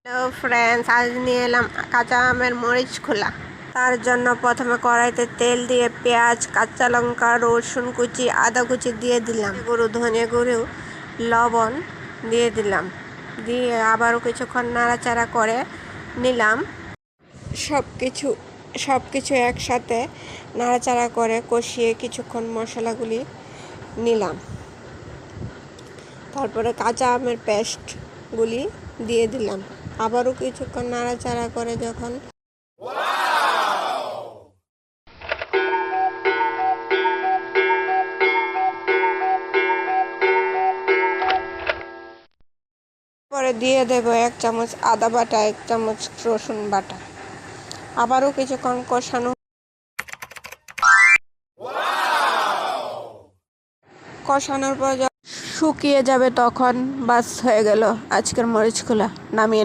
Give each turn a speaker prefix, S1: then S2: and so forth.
S1: Hello friends, আজ নিয়ে এলাম কাঁচা আমের মরিচ খোলা। তার জন্য প্রথমে কড়াইতে তেল দিয়ে পেঁয়াজ, কাঁচা লঙ্কা, রসুন কুচি, আদা কুচি দিয়ে দিলাম, গুঁড়ো, ধনে গুঁড়ো, লবণ দিয়ে দিলাম, দিয়ে আবারও কিছুক্ষণ নাড়াচাড়া করে নিলাম। সব কিছু একসাথে নাড়াচাড়া করে কষিয়ে কিছুক্ষণ মশলাগুলি নিলাম। তারপরে কাঁচা আমের পেস্টগুলি দিয়ে দিলাম। আবারও কিছুক্ষণ নাড়াচাড়া করে যখন পরে দিয়ে দেব 1 চামচ আদা বাটা, 1 চামচ রসুন বাটা। আবারও কিছুক্ষণ কষানোর পর শুকিয়ে যাবে তখন বাস হয়ে গেল আজকের মরিচ খোলা। নামিয়ে